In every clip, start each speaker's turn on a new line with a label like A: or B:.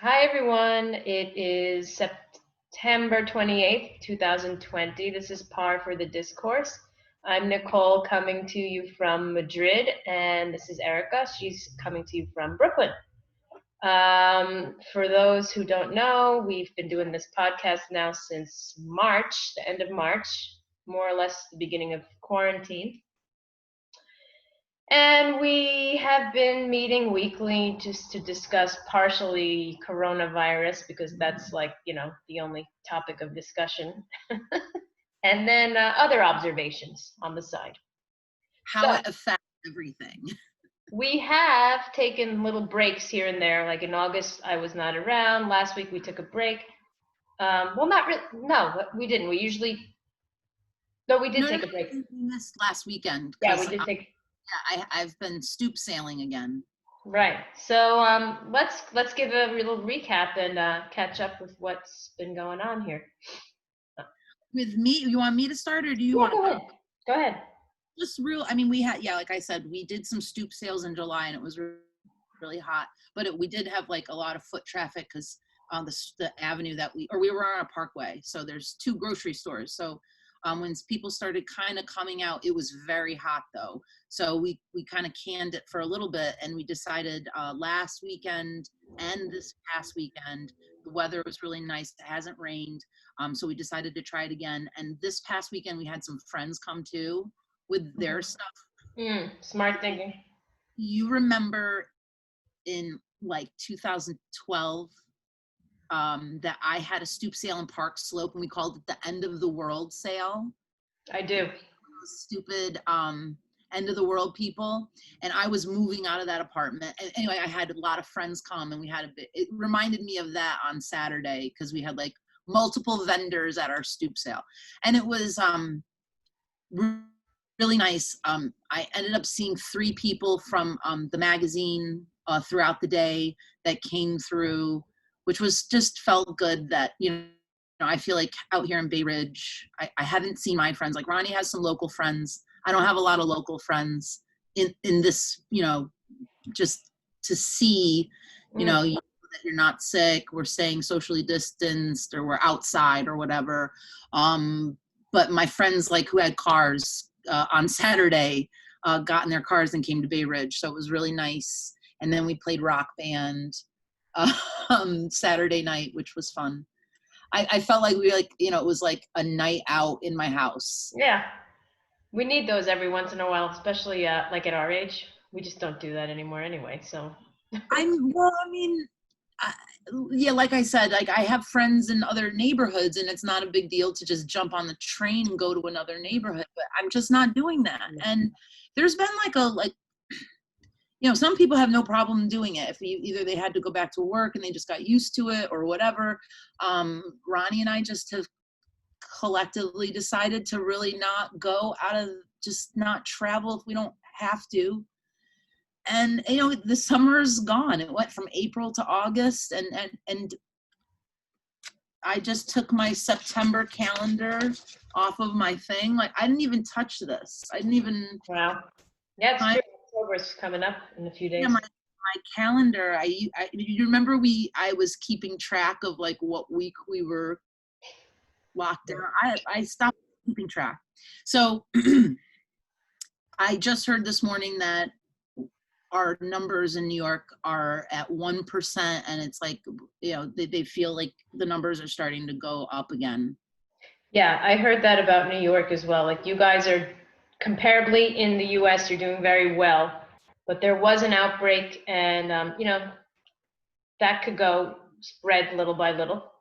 A: Hi, everyone. It is September 28th, 2020. This is Par for the Discourse. I'm Nicole coming to you from Madrid, and this is Erica. She's coming to you from Brooklyn. For those who don't know, we've been doing this podcast now since March, the end of March, more or less the beginning of quarantine. And we have been meeting weekly just to discuss partially coronavirus because that's the only topic of discussion. And then other observations on the side.
B: How
A: So
B: it affects everything.
A: we have taken little breaks here and there. Like in August, I was not around. Last week we took a break. Well, not really. No, we didn't. We did
B: No,
A: take a break.
B: we missed last weekend
A: Yeah, we
B: because
A: did take.
B: I've been stoop sailing again.
A: Right. So let's give a little recap and catch up with what's been going on here.
B: With me, you want me to start or do you
A: Yeah,
B: want to
A: go
B: go?
A: ahead. Go ahead.
B: Just real, I mean, we had, like I said, we did some stoop sails in July and it was really hot, but we did have like a lot of foot traffic because on the avenue that we were on a parkway. So there's two grocery stores. So when people started kind of coming out, it was very hot though. So we kind of canned it for a little bit and we decided last weekend and this past weekend, the weather was really nice. It hasn't rained. So we decided to try it again. And this past weekend, we had some friends come too with their stuff.
A: Smart thinking.
B: You remember in like 2012 that I had a stoop sale in Park Slope and we called it the end of the world sale.
A: I do.
B: Stupid end of the world people, and I was moving out of that apartment. And anyway, I had a lot of friends come and we had it reminded me of that on Saturday because we had like multiple vendors at our stoop sale and it was really nice. I ended up seeing 3 people from the magazine throughout the day that came through, which was just felt good that, I feel like out here in Bay Ridge, I haven't seen my friends. Like Ronnie has some local friends. I don't have a lot of local friends in this, just to see, that you're not sick, we're staying socially distanced or we're outside or whatever. But my friends like who had cars on Saturday got in their cars and came to Bay Ridge. So it was really nice. And then we played rock band Saturday night, which was fun. I felt like it was like a night out in my house.
A: Yeah, we need those every once in a while, especially like at our age. We just don't do that anymore anyway. So.
B: Yeah, like I said, like I have friends in other neighborhoods and it's not a big deal to just jump on the train and go to another neighborhood, but I'm just not doing that. And there's been some people have no problem doing it if either they had to go back to work and they just got used to it or whatever. Ronnie and I just have collectively decided to really not go out of, just not travel if we don't have to. And the summer's gone. It went from April to August, and I just took my September calendar off of my thing. Like I didn't even touch this. I didn't even.
A: Wow. Yeah, it's true. October's coming up in a few days.
B: Yeah, my calendar. You remember I was keeping track of like what week we were locked down. I stopped keeping track. So I just heard this morning that our numbers in New York are at 1%, and it's like, they feel like the numbers are starting to go up again.
A: Yeah, I heard that about New York as well. Like you guys are comparably in the US, you're doing very well, but there was an outbreak and, that could go spread little by little.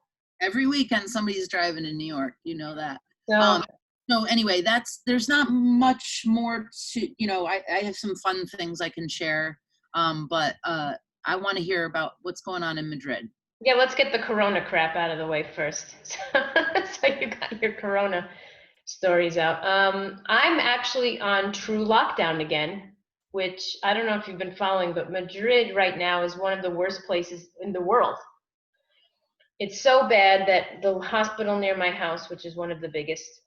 B: Every weekend somebody's driving in New York, that.
A: So,
B: So anyway, there's not much more to, I have some fun things I can share, but I want to hear about what's going on in Madrid.
A: yeah, let's get the corona crap out of the way first. So you got your corona stories out. I'm actually on true lockdown again, which I don't know if you've been following, but Madrid right now is one of the worst places in the world. It's so bad that the hospital near my house, which is one of the biggest,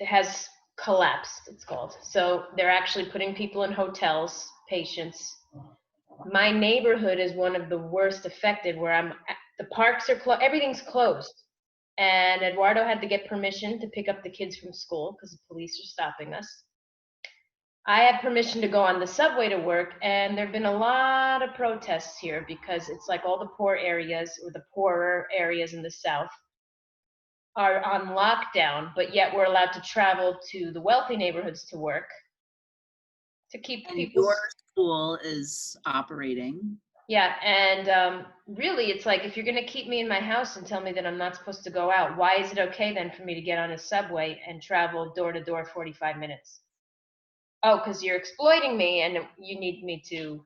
A: has collapsed, it's called. So they're actually putting people in hotels, patients, my neighborhood is one of the worst affected, where the parks are closed, everything's closed. And Eduardo had to get permission to pick up the kids from school because the police are stopping us. I had permission to go on the subway to work, and there have been a lot of protests here because it's like all the poor areas, or the poorer areas in the South, are on lockdown, but yet we're allowed to travel to the wealthy neighborhoods to work to keep
B: And
A: people.
B: your school is operating.
A: Yeah, and really, it's like, if you're going to keep me in my house and tell me that I'm not supposed to go out, why is it okay then for me to get on a subway and travel door to door 45 minutes? Oh, because you're exploiting me and you need me to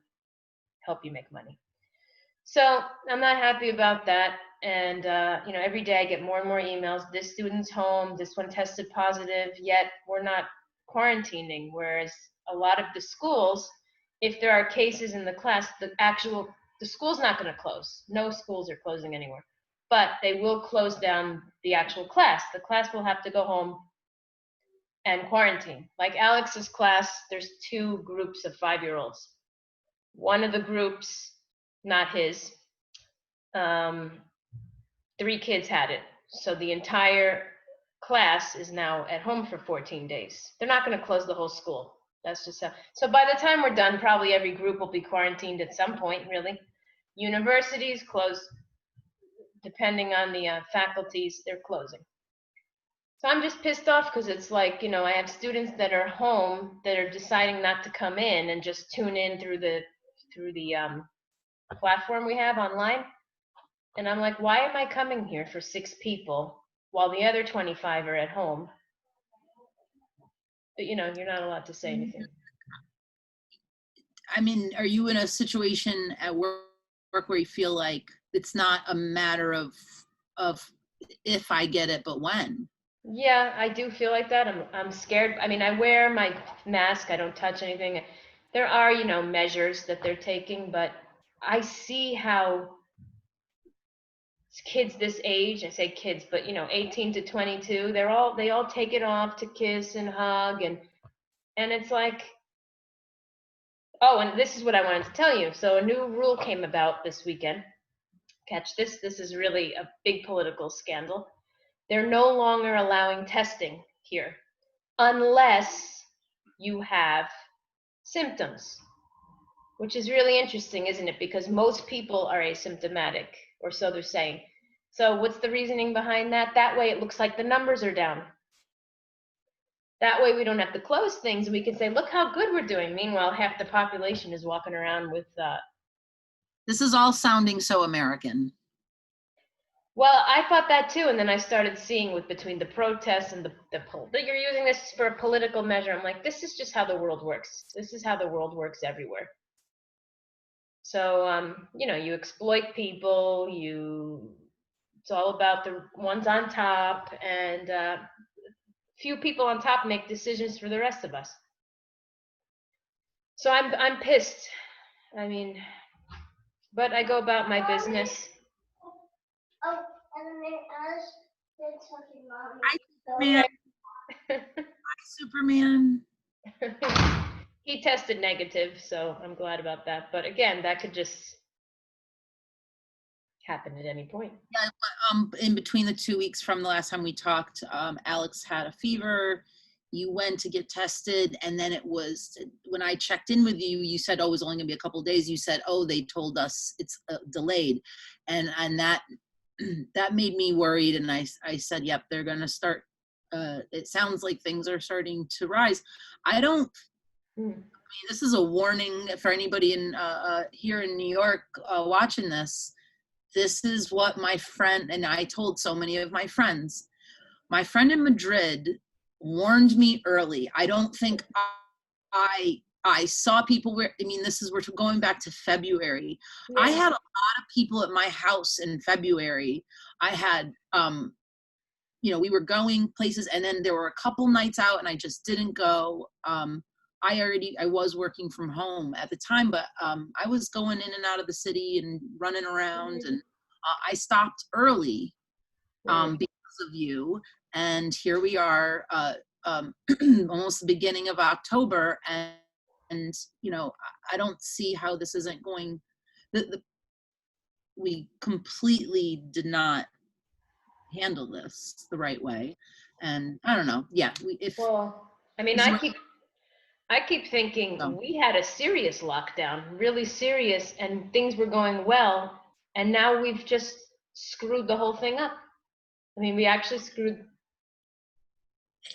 A: help you make money. So I'm not happy about that. And, every day I get more and more emails. This student's home, this one tested positive, yet we're not quarantining. Whereas a lot of the schools, if there are cases in the class, the school's not going to close. No schools are closing anywhere. But they will close down the actual class. The class will have to go home and quarantine. Like Alex's class, there's 2 groups of 5-year-olds. One of the groups, not his, 3 kids had it. So the entire class is now at home for 14 days. They're not going to close the whole school. That's just how. So by the time we're done, probably every group will be quarantined at some point, really. Universities close, depending on the faculties, they're closing. So I'm just pissed off because it's like, I have students that are home that are deciding not to come in and just tune in through the platform we have online. And I'm like, why am I coming here for 6 people while the other 25 are at home? But you're not allowed to say anything.
B: I mean, are you in a situation at work where you feel like it's not a matter of if I get it, but when?
A: Yeah, I do feel like that. I'm scared. I mean, I wear my mask. I don't touch anything. There are, measures that they're taking, but I see how kids this age, I say kids, but 18 to 22, they all take it off to kiss and hug, and it's like, oh, and this is what I wanted to tell you. So a new rule came about this weekend. Catch this. This is really a big political scandal. They're no longer allowing testing here unless you have symptoms, which is really interesting, isn't it? Because most people are asymptomatic, or so they're saying. So what's the reasoning behind that? That way it looks like the numbers are down. That way we don't have to close things, and we can say, look how good we're doing. Meanwhile, half the population is walking around with
B: This is all sounding so American.
A: well, I thought that too, and then I started seeing between the protests and the poll that you're using this for a political measure. I'm like, this is just how the world works. This is how the world works everywhere. So, you exploit people. It's all about the ones on top, and few people on top make decisions for the rest of us. So I'm pissed. I mean, but I go about my business.
B: Hi, Superman. Hi, Superman.
A: He tested negative, so I'm glad about that. But again, that could just happen at any point.
B: Yeah, in between the 2 weeks from the last time we talked, Alex had a fever. You went to get tested, and then it was, when I checked in with you, you said, oh, it was only gonna be a couple of days. You said, oh, they told us it's delayed. And that that made me worried. And I said, yep, they're gonna start, it sounds like things are starting to rise. I don't, I mean, this is a warning for anybody in here in New York watching this. This is what my friend, and I told so many of my friends, my friend in Madrid warned me early. I don't think I saw people where, I mean, we're going back to February.
A: Yeah.
B: I had a lot of people at my house in February. I had, we were going places, and then there were a couple nights out and I just didn't go. I was working from home at the time, but I was going in and out of the city and running around, and I stopped early because of you. And here we are, almost the beginning of October, and you know, I don't see how this isn't going, we completely did not handle this the right way. And I don't know. Yeah.
A: Well, I mean,
B: He's right.
A: I keep thinking
B: So,
A: we had a serious lockdown, really serious, and things were going well, and now we've just screwed the whole thing up. I mean, we actually screwed.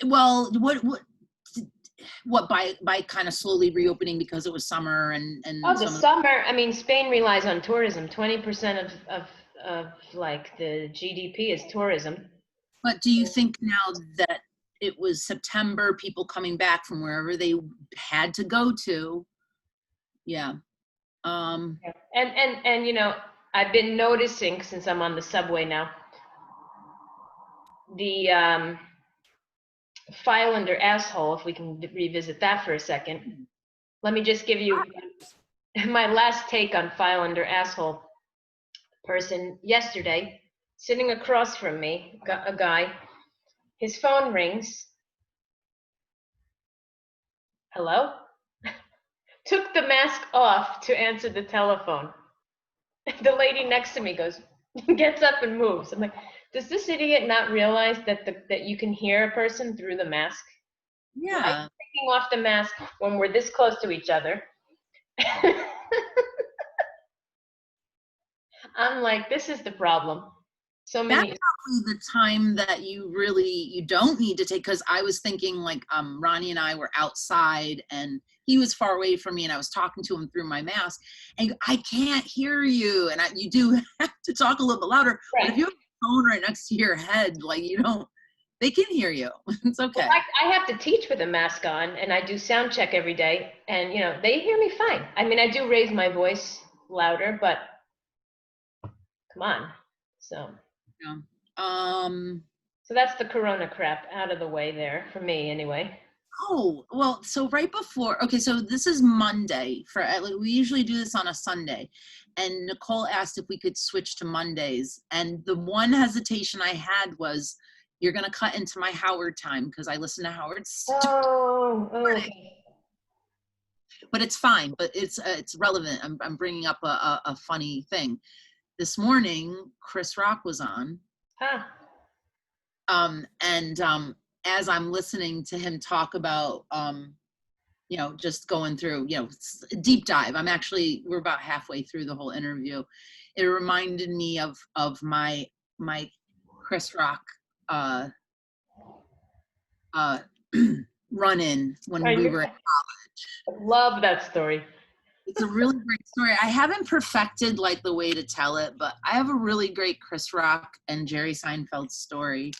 B: well, what by kind of slowly reopening because it was summer and
A: Oh, the
B: some of
A: summer. I mean, Spain relies on tourism. 20% of like the GDP is tourism.
B: but do you think now that it was September, people coming back from wherever they had to go to? Yeah. Um,
A: Yeah. And you know, I've been noticing since I'm on the subway now, the file under asshole, if we can revisit that for a second. Let me just give you my last take on file under asshole. Person yesterday, sitting across from me, a guy, his phone rings. Hello? Took the mask off to answer the telephone. The lady next to me goes, gets up and moves. I'm like, does this idiot not realize that you can hear a person through the mask? Why are you
B: yeah.
A: taking off the mask when we're this close to each other? I'm like, this is the problem. So
B: That's
A: many.
B: probably the time that you don't need to take, because I was thinking like Ronnie and I were outside and he was far away from me and I was talking to him through my mask and I can't hear you, and you do have to talk a little bit louder. But if
A: Right.
B: you have a phone right next to your head, like you don't, they can hear you. It's
A: Well,
B: okay.
A: I have to teach with a mask on, and I do sound check every day, and you know they hear me fine. I mean, I do raise my voice louder, but come on. So,
B: Yeah. Um,
A: so that's the Corona crap out of the way there for me, anyway.
B: Oh, well, so right before, okay, so this is Monday we usually do this on a Sunday. And Nicole asked if we could switch to Mondays. And the one hesitation I had was, you're going to cut into my Howard time because I listen to Howard,
A: Oh, okay.
B: but it's fine, but it's relevant. I'm bringing up a funny thing. This morning, Chris Rock was on.
A: Huh.
B: And as I'm listening to him talk about, you know, just going through, you know, deep dive. We're about halfway through the whole interview. It reminded me of my Chris Rock uh, uh, run-in when we
A: I
B: were in college.
A: love that story.
B: It's a really great story. I haven't perfected like the way to tell it, but I have a really great Chris Rock and Jerry Seinfeld story.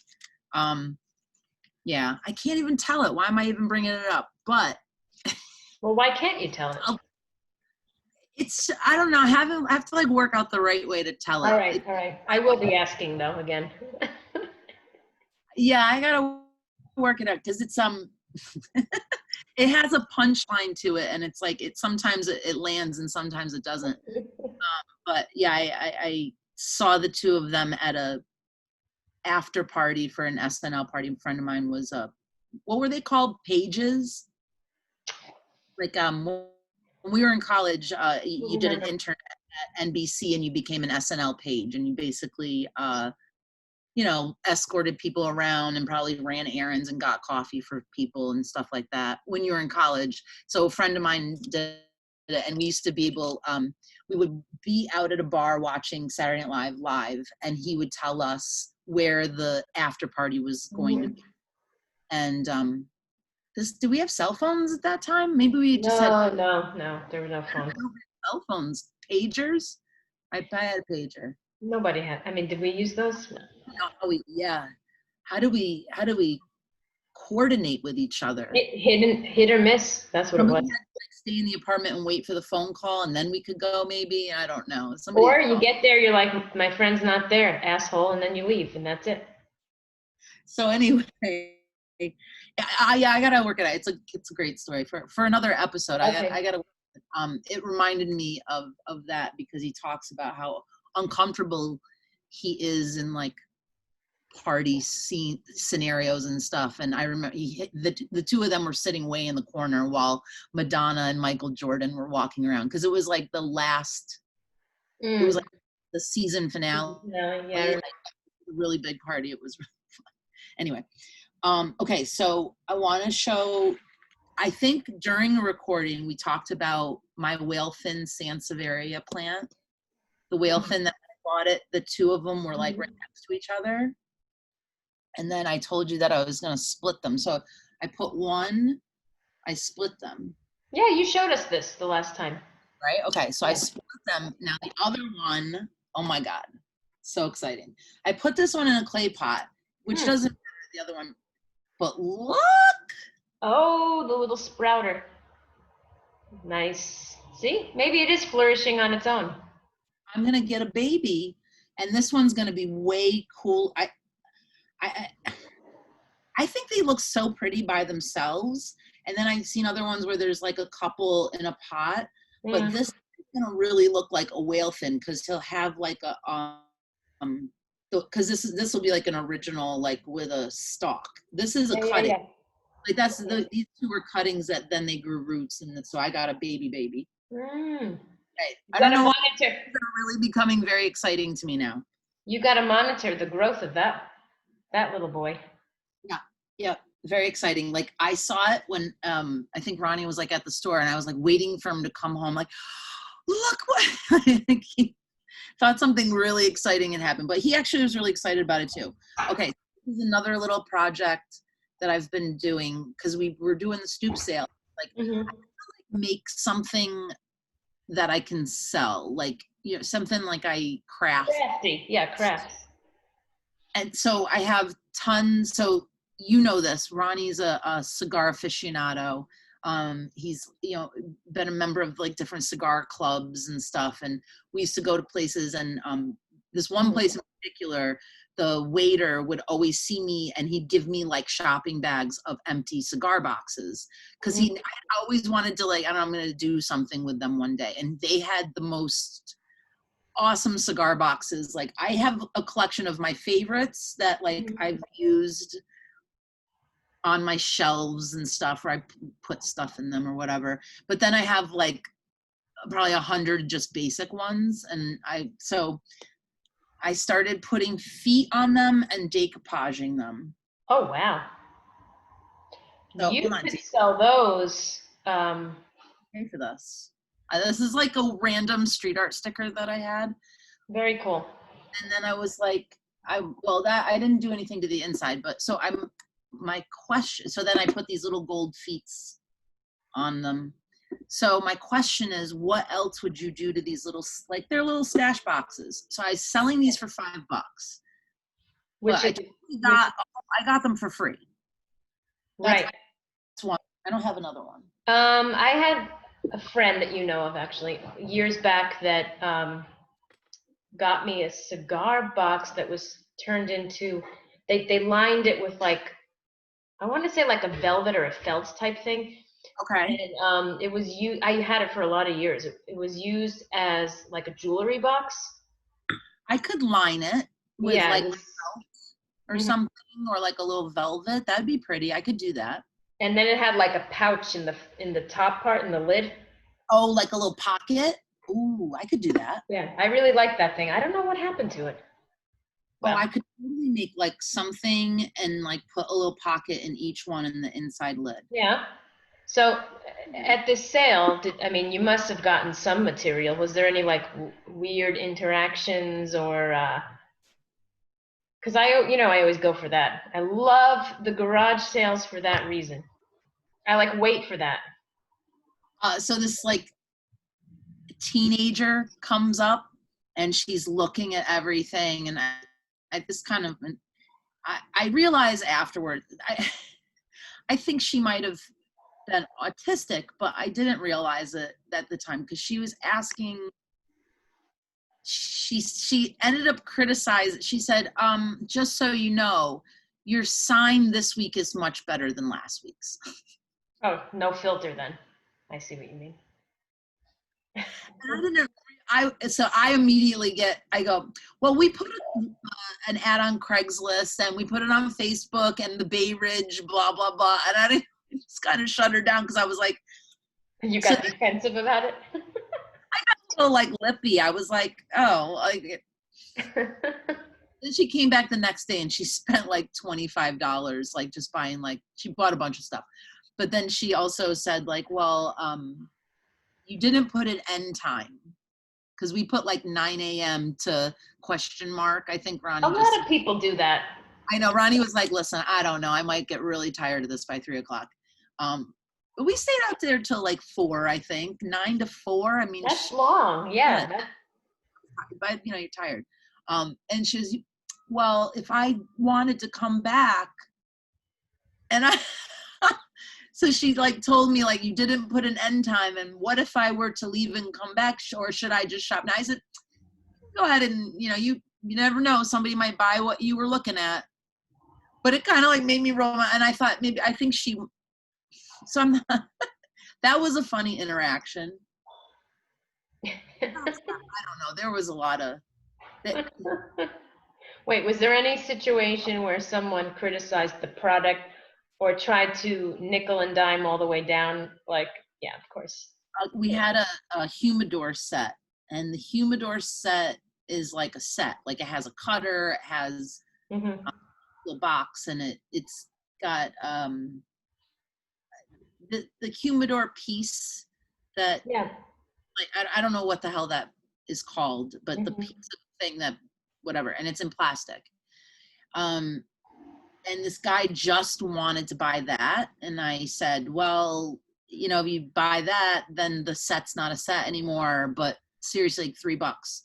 B: Yeah, I can't even tell it. Why am I even bringing it up? But
A: Well, why can't you tell it?
B: I don't know. I have to like work out the right way to tell
A: All
B: it.
A: right, all right. I will be asking though again.
B: Yeah, I gotta work it out because it's it has a punchline to it, and it's like sometimes it lands and sometimes it doesn't. But yeah, I saw the two of them at a after party for an SNL party. A friend of mine was what were they called? Pages? Like when we were in college, you did an
A: Remember?
B: intern at NBC and you became an SNL page, and you basically you know, escorted people around and probably ran errands and got coffee for people and stuff like that when you were in college. So a friend of mine did it, and we used to be able, we would be out at a bar watching Saturday Night Live, and he would tell us where the after party was going to
A: Mhm.
B: be. And do we have cell phones at that time? Maybe we just had
A: No, no, no. There were no phones.
B: cell phones, pagers. I had a pager.
A: Nobody had. I mean, did we use those?
B: Yeah. How do we coordinate with each other?
A: Hit or miss. That's what it
B: Somebody
A: was.
B: had to like stay in the apartment and wait for the phone call, and then we could go. Maybe I don't know. Somebody
A: Or
B: had
A: you
B: called.
A: get there, you're like, my friend's not there, asshole, and then you leave, and that's it.
B: So anyway, I gotta work it out. It's a great story for another episode.
A: Okay.
B: I gotta. It reminded me of that because he talks about how uncomfortable he is in like party scene scenarios and stuff. And I remember the two of them were sitting way in the corner while Madonna and Michael Jordan were walking around, because it was like the last, it was like the season finale.
A: Yeah.
B: Like, a really big party. It was really fun. Anyway, okay, so I want to show, I think during a recording we talked about my whale fin sansevieria plant. The whale fin that I bought it, the two of them were like right next to each other. And then I told you that I was going to split them. So I put one, I split them.
A: Yeah, you showed us this the last time.
B: Right? Okay, so I split them. Now the other one, oh my God, so exciting. I put this one in a clay pot, which doesn't matter, the other one, but look.
A: Oh, the little sprouter. Nice. See, maybe it is flourishing on its own.
B: I'm going to get a baby, and this one's going to be way cool. I think they look so pretty by themselves. And then I've seen other ones where there's like a couple in a pot, but this is gonna really look like a whale fin, because he'll have like a because this will be like an original, like with a stalk. This is a cutting. Yeah. Like that's these two were cuttings that then they grew roots, and so I got a baby. Right. I don't know. They're really becoming very exciting to me now.
A: You got to monitor the growth of that little boy.
B: Yeah, very exciting. Like I saw it when I think Ronnie was like at the store, and I was like waiting for him to come home. Like, look what he thought something really exciting had happened, but he actually was really excited about it too. Okay, this is another little project that I've been doing, because we were doing the stoop sale. Like, I like make something that I can sell, like, you know, something like I craft.
A: Crafty, yeah, crafts.
B: And so I have tons. So you know this, Ronnie's a cigar aficionado. He's, you know, been a member of like different cigar clubs and stuff. And we used to go to places, and this one place in particular, the waiter would always see me and he'd give me like shopping bags of empty cigar boxes. Cause I always wanted to, like, I don't know, I'm going to do something with them one day. And they had the most awesome cigar boxes. Like I have a collection of my favorites that like I've used on my shelves and stuff, where I put stuff in them or whatever. But then I have like probably 100 just basic ones. And so I started putting feet on them and decoupaging them.
A: Oh, wow.
B: So,
A: you could sell those.
B: Pay for this. This is like a random street art sticker that I had.
A: Very cool.
B: And then I was like, I didn't do anything to the inside, but so my question, so then I put these little gold feet on them. So my question is, what else would you do to these little, like they're little stash boxes. So I was selling these for $5. Which I got them for free.
A: Right.
B: That's one. I don't have another one.
A: I had a friend that you know of actually years back that got me a cigar box that was turned into, they lined it with like, I want to say like a velvet or a felt type thing.
B: Okay.
A: And it was I had it for a lot of years. It was used as like a jewelry box. I
B: could line it with like felt or something, or like a little velvet. That'd be pretty. I could do that.
A: And then it had like a pouch in the top part, in the lid.
B: Oh, like a little pocket? Ooh, I could do that.
A: Yeah, I really like that thing. I don't know what happened to it.
B: Well, I could totally make like something and like put a little pocket in each one in the inside lid.
A: Yeah. So at this sale, you must have gotten some material. Was there any like weird interactions or, because I always go for that. I love the garage sales for that reason. I like wait for that.
B: So this like teenager comes up and she's looking at everything, and I just kind of, I realize afterward, I think she might have been autistic, but I didn't realize it at the time, because she was asking, she ended up criticizing, she said, just so you know, your sign this week is much better than last week's. Oh,
A: no filter then. I see what you mean.
B: And I immediately I go, well, we put an ad on Craigslist and we put it on Facebook and the Bay Ridge, blah, blah, blah. And I just kind of shut her down because I was like,
A: You got defensive about it?
B: a little like lippy. I was like, oh, like. Then she came back the next day and she spent like $25, like just buying, like, she bought a bunch of stuff. But then she also said like, well, you didn't put an end time. Because we put like 9 a.m. to ? I think Ronnie
A: A lot of people do that.
B: I know, Ronnie was like, listen, I don't know. I might get really tired of this by 3 o'clock. But we stayed out there till like 4, I think, 9 to 4. I mean,
A: That's long, yeah.
B: But you're tired. And she was, well, if I wanted to come back, and I, so she like told me like, you didn't put an end time, and what if I were to leave and come back, or should I just shop? And I said, go ahead, and you never know, somebody might buy what you were looking at. But it kind of like made me roll my, and I thought so I'm not, that was a funny interaction. I don't know, there was a lot of
A: Wait, was there any situation where someone criticized the product or tried to nickel and dime all the way down? Like, yeah, of course.
B: We had a humidor set, and the humidor set is like a set. Like it has a cutter, it has a little box, and it's got the humidor piece that, like, I don't know what the hell that is called, but the piece of thing that, whatever, and it's in plastic. And this guy just wanted to buy that. And I said, well, if you buy that, then the set's not a set anymore, but seriously, like $3.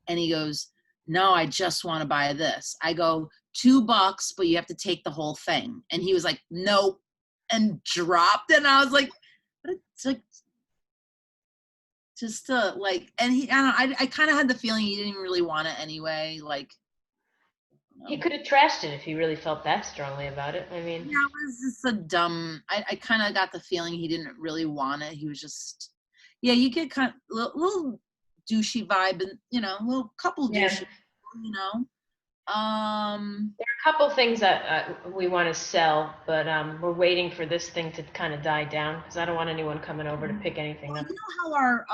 B: And he goes, no, I just want to buy this. I go, $2, but you have to take the whole thing. And he was like, nope, and dropped it. And I was like, it's like, just like, and I kind of had the feeling he didn't really want it anyway. Like,
A: he could have trashed it if he really felt that strongly about it. I mean,
B: yeah, it was just a dumb, I kind of got the feeling he didn't really want it. He was just, yeah, you get kind of little douchey vibe, and a little couple douchey,
A: there are a couple things that we want to sell, but we're waiting for this thing to kind of die down because I don't want anyone coming over to pick anything up.
B: You know how our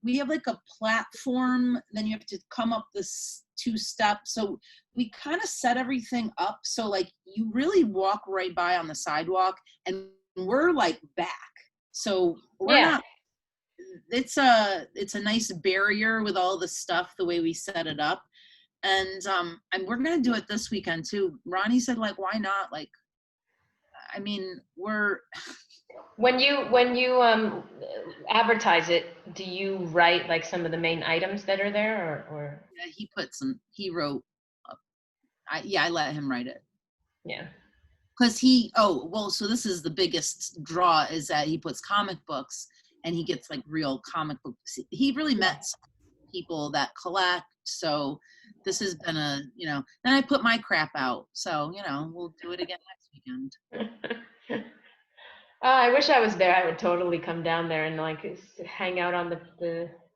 B: we have like a platform, then you have to come up this 2 steps. So we kind of set everything up so like you really walk right by on the sidewalk, and we're like back. So we're not. It's a nice barrier with all the stuff the way we set it up. And we're gonna do it this weekend too. Ronnie said, like, why not? Like, I mean,
A: when you advertise it, do you write like some of the main items that are there, or?
B: Yeah, he wrote. I let him write it.
A: Yeah.
B: Because so this is the biggest draw, is that he puts comic books, and he gets like real comic books. He really met some people that collect. So this has been then I put my crap out. So, we'll do it again next weekend.
A: I wish I was there. I would totally come down there and like hang out on the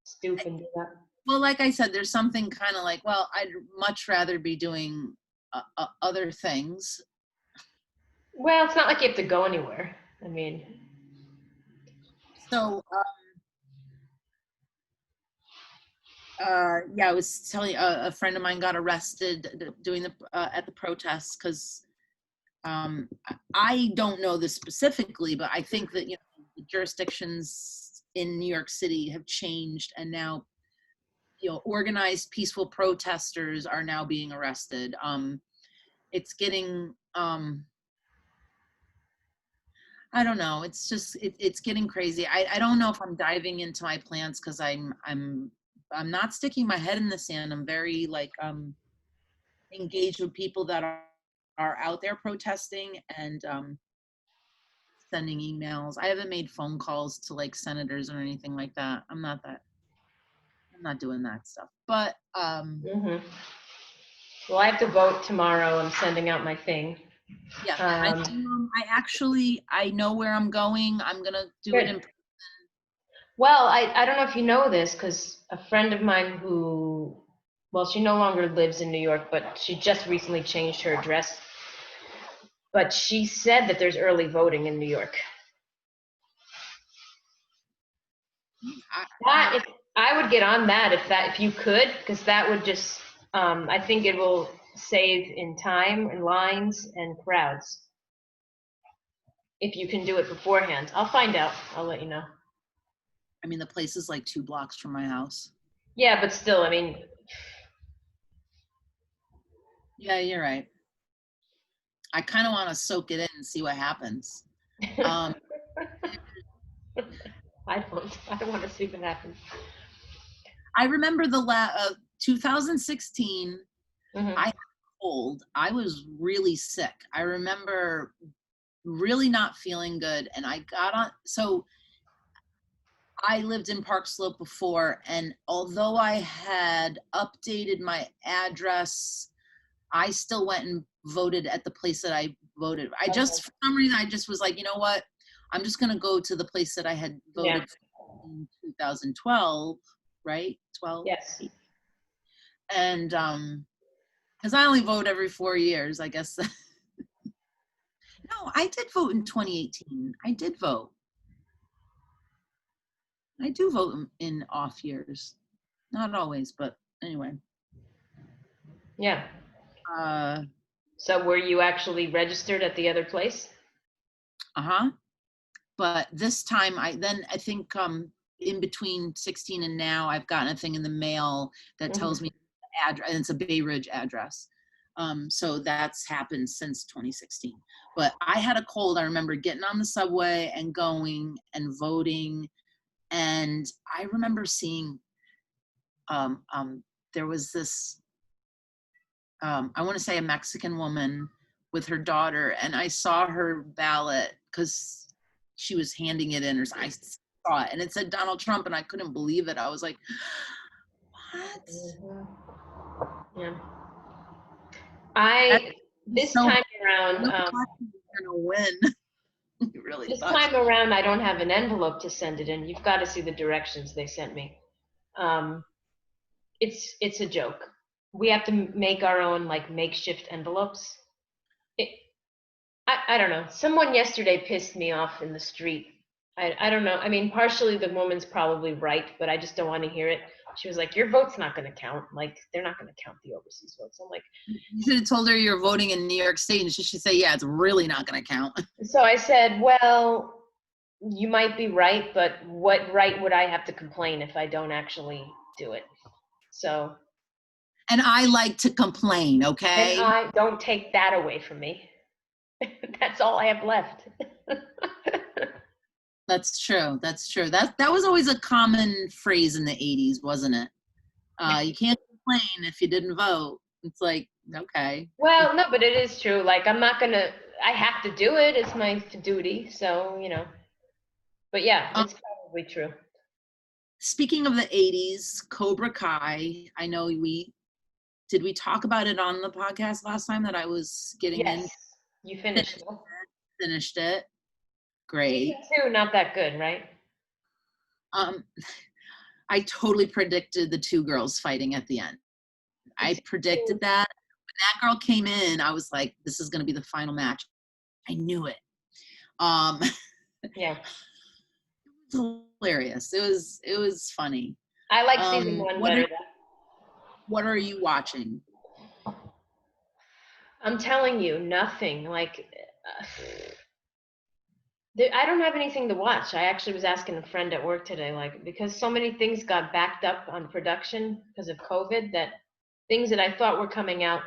A: stoop and do that.
B: Well, like I said, there's something kind of like, well, I'd much rather be doing other things.
A: Well, it's not like you have to go anywhere. I mean.
B: So, I was telling you, a friend of mine got arrested doing at the protests because I don't know this specifically, but I think that the jurisdictions in New York City have changed, and now organized peaceful protesters are now being arrested. It's getting I don't know. It's just it's getting crazy. I don't know if I'm diving into my plans because I'm not sticking my head in the sand. I'm very like engaged with people that are out there protesting and sending emails. I haven't made phone calls to like senators or anything like that. I'm not doing that stuff. But
A: Well, I have to vote tomorrow. I'm sending out my thing.
B: Yeah, I know where I'm going. I'm gonna do it in person.
A: Well, I don't know if you know this, because a friend of mine who, well, she no longer lives in New York, but she just recently changed her address. But she said that there's early voting in New York.
B: I,
A: That, if I would get on that, if you could, because that would just, I think it will save in time and lines and crowds if you can do it beforehand. I'll find out. I'll let you know.
B: I mean, the place is like 2 blocks from my house.
A: Yeah, but still, I mean,
B: Yeah, you're right. I kind of want to soak it in and see what happens. Um,
A: I don't want to see what happens.
B: I remember 2016.
A: Mhm.
B: I had a cold. I was really sick. I remember really not feeling good, and I got on. So I lived in Park Slope before, and although I had updated my address, I still went and voted at the place that I voted. I
A: Okay.
B: just, for some reason, I just was like, you know what? I'm just going to go to the place that I had
A: Yeah.
B: voted in 2012, right? 12.
A: Yes.
B: And because I only vote every 4 years, I guess. No, I did vote in 2018. I did vote. I do vote in off years. Not always, but anyway.
A: Yeah.
B: Uh,
A: So were you actually registered at the other place?
B: uh-huh. But this time I think in between 16 and now I've gotten a thing in the mail that tells
A: Mhm.
B: me the address, and it's a Bay Ridge address. So that's happened since 2016. But I had a cold. I remember getting on the subway and going and voting. And I remember seeing there was this I want to say a Mexican woman with her daughter, and I saw her ballot because she was handing it in, or I saw it, and it said Donald Trump, and I couldn't believe it. I was like, "What?
A: Mhm. Yeah.
B: That's
A: I this
B: so
A: time around,
B: really thought you were gonna win. You really
A: this
B: thought."
A: time around, I don't have an envelope to send it in. You've got to see the directions they sent me. Um, it's a joke. We have to make our own like makeshift envelopes. It, I don't know. Someone yesterday pissed me off in the street. I don't know. I mean, partially the woman's probably right, but I just don't want to hear it. She was like, "Your vote's not going to count. Like, they're not going to count the overseas votes." I'm like,
B: You should have told her you're voting in New York State, and she should say, "Yeah, it's really not going to count."
A: so I said, "Well, you might be right, but what right would I have to complain if I don't actually do it?" So,
B: And I like to complain.
A: and
B: Okay.
A: I don't take that away from me. That's all I have left.
B: That's true. That's true. That was always a common phrase in the 80s, wasn't it? You can't complain if you didn't vote. It's like, okay.
A: Well, no, but it is true. Like, I'm not gonna, I have to do it. It's my duty. So, but yeah,
B: Um,
A: it's probably true.
B: Speaking of the 80s, Cobra Kai, I know did we talk about it on the podcast last time that I was getting
A: Yes,
B: in?
A: you finished. No?
B: Finished it.
A: Season
B: Great.
A: 2, not that good, right?
B: Um, I totally predicted the two girls fighting at the end. I
A: Season
B: predicted
A: 2,
B: that. When that girl came in, I was like, this is going to be the final match. I knew it. Um,
A: yeah.
B: it was hilarious. It was funny.
A: I like season 1
B: What are
A: better.
B: what are you watching?
A: I'm telling you, nothing. Like, I don't have anything to watch. I actually was asking a friend at work today, like, because so many things got backed up on production because of COVID, that things that I thought were coming out,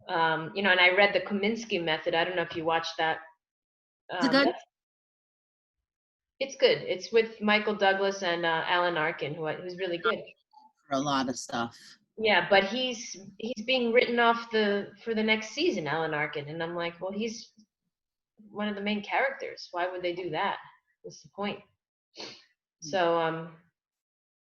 A: and I read the Kominsky Method. I don't know if you watched that.
B: Is it good?
A: It's good. It's with Michael Douglas and Alan Arkin, who's really good.
B: For a lot of stuff.
A: Yeah, but he's being written off for the next season, Alan Arkin, and I'm like, well, he's one of the main characters. Why would they do that? What's the point? So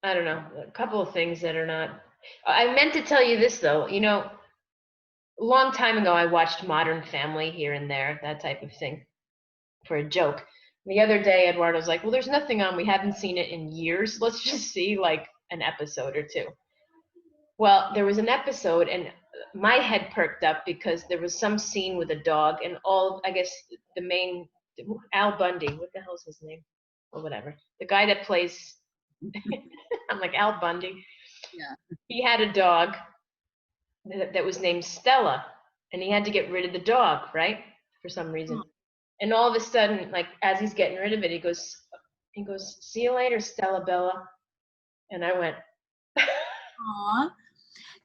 A: I don't know. A couple of things that are not. I meant to tell you this though. A long time ago, I watched Modern Family here and there, that type of thing, for a joke. The other day, Eduardo was like, well, there's nothing on. We haven't seen it in years. Let's just see like an episode or two. Well, there was an episode, and my head perked up because there was some scene with a dog, and I guess, the main, Al Bundy, what the hell's his name? Or whatever. The guy that plays, I'm like, Al Bundy.
B: Yeah.
A: He had a dog that was named Stella, and he had to get rid of the dog, right? For some reason. And all of a sudden, like, as he's getting rid of it, he goes, see you later, Stella Bella. And I went,
B: Aw.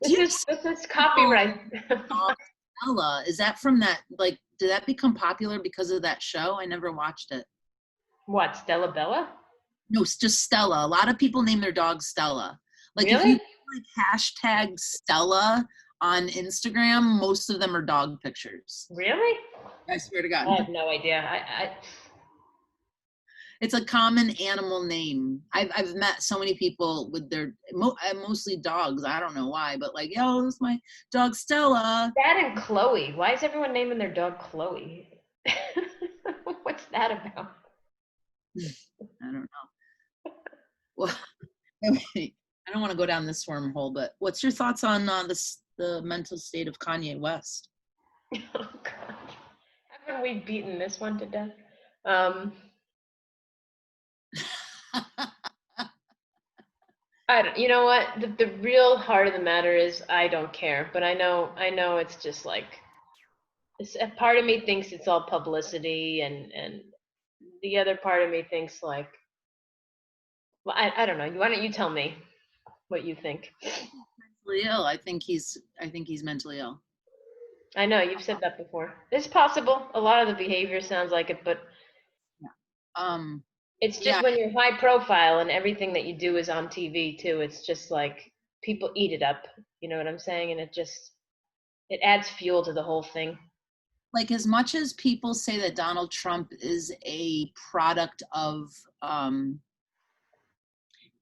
A: this is copyright.
B: Stella, is that from that, like, did that become popular because of that show? I never watched it.
A: What, Stella Bella?
B: No, it's just Stella. A lot of people name their dog Stella. Like,
A: Really?
B: if you like hashtag Stella on Instagram, most of them are dog pictures.
A: Really?
B: I swear to God.
A: I have no idea.
B: It's a common animal name. I've met so many people with their mostly dogs. I don't know why, but like, yo, this is my dog Stella.
A: That and Chloe. Why is everyone naming their dog Chloe? What's that about?
B: I don't know. Well, anyway, I don't want to go down this wormhole, but what's your thoughts on the mental state of Kanye West?
A: Oh God, haven't we beaten this one to death? You know what? The real heart of the matter is I don't care, but I know it's just like, a part of me thinks it's all publicity, and the other part of me thinks like, well, I don't know. Why don't you tell me what you think?
B: Mentally ill. I think he's mentally ill.
A: I know you've said that before. It's possible. A lot of the behavior sounds like it, but it's just when you're high profile and everything that you do is on TV too. It's just like people eat it up. You know what I'm saying? And it adds fuel to the whole thing.
B: Like, as much as people say that Donald Trump is a product of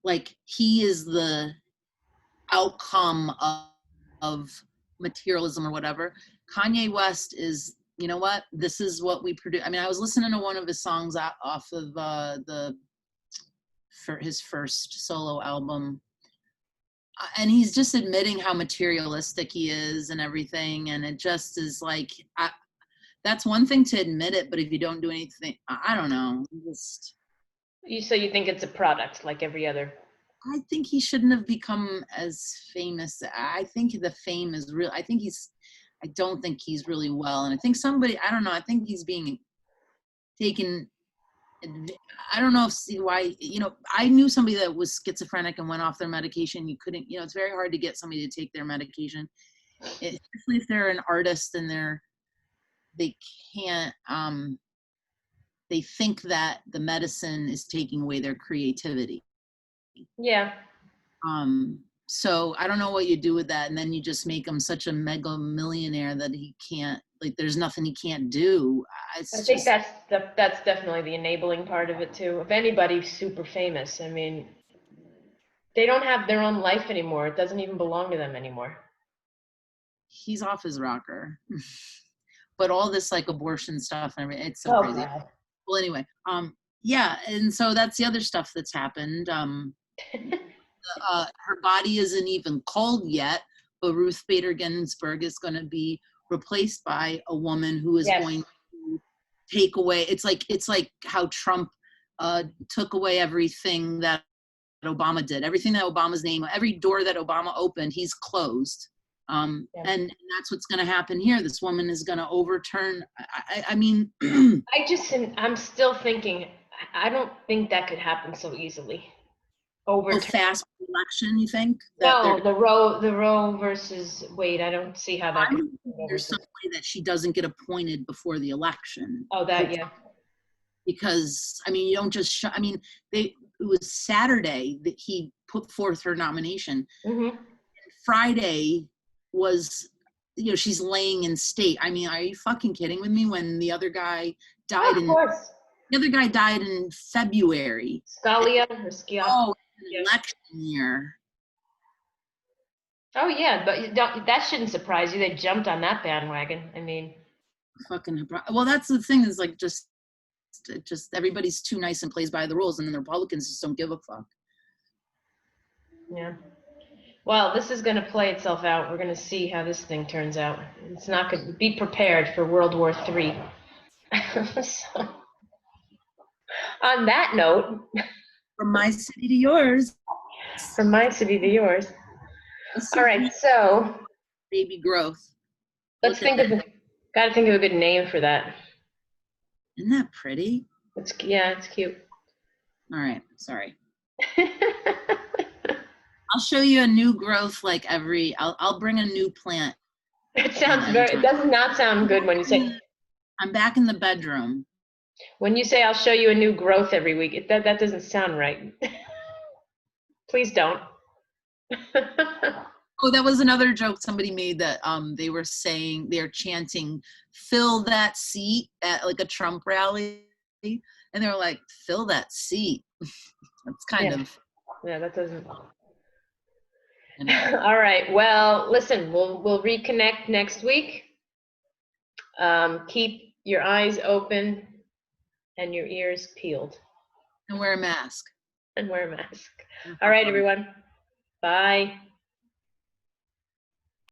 B: like, he is the outcome of materialism or whatever, Kanye West is, you know what, this is what we produce. I mean, I was listening to one of his songs off of for his first solo album, and he's just admitting how materialistic he is and everything, and it just is like, that's one thing to admit it, but if you don't do anything, I don't know, just.
A: So you think it's a product like every other?
B: I think he shouldn't have become as famous. I think the fame is real. I don't think he's really well. And I think I don't know, I think he's being taken. I don't know why, I knew somebody that was schizophrenic and went off their medication. You couldn't, it's very hard to get somebody to take their medication, especially if they're an artist and they can't, they think that the medicine is taking away their creativity.
A: Yeah.
B: So I don't know what you do with that, and then you just make him such a mega millionaire that he can't, like, there's nothing he can't do. I think
A: that's definitely the enabling part of it too. If anybody's super famous, I mean, they don't have their own life anymore. It doesn't even belong to them anymore.
B: He's off his rocker. But all this like abortion stuff and everything, it's so crazy.
A: God.
B: Well, anyway, yeah, and so that's the other stuff that's happened. Her body isn't even cold yet, but Ruth Bader Ginsburg is going to be replaced by a woman who is going to take away. It's like how Trump took away everything that Obama did. Everything that Obama's name, every door that Obama opened, he's closed. And that's what's going to happen here. This woman is going to overturn. I mean,
A: I'm still thinking. I don't think that could happen so easily.
B: Fast election, you think?
A: No, the Roe versus Wade. I don't see how that.
B: There's some way that she doesn't get appointed before the election.
A: Oh, that, yeah.
B: Because I mean, you don't just. It was Saturday that he put forth her nomination.
A: Mm-hmm.
B: Friday was, she's laying in state. I mean, are you fucking kidding with me? When the other guy died the other guy died in February.
A: Scalia.
B: Oh, election year.
A: Oh yeah, but that shouldn't surprise you. They jumped on that bandwagon. I mean,
B: fucking. Well, that's the thing. Is like just everybody's too nice and plays by the rules, and then the Republicans just don't give a fuck.
A: Yeah. Well, this is going to play itself out. We're going to see how this thing turns out. It's not going to be prepared for World War III. So, on that note,
B: From my city to yours.
A: from my city to yours. All right, so
B: Baby growth.
A: let's think of gotta think of a good name for that.
B: Isn't that pretty?
A: Yeah, it's cute.
B: All right, sorry. I'll show you a new growth like I'll bring a new plant.
A: It does not sound good when you say.
B: I'm back in the bedroom.
A: When you say I'll show you a new growth every week, that doesn't sound right. Please don't.
B: Oh, that was another joke somebody made that they were saying they're chanting, fill that seat at like a Trump rally. And they were like, fill that seat. That's kind of.
A: Yeah, that doesn't.
B: Anyway.
A: All right. Well, listen, we'll reconnect next week. Keep your eyes open and your ears peeled.
B: And wear a mask.
A: And wear a mask. All right, everyone. Bye.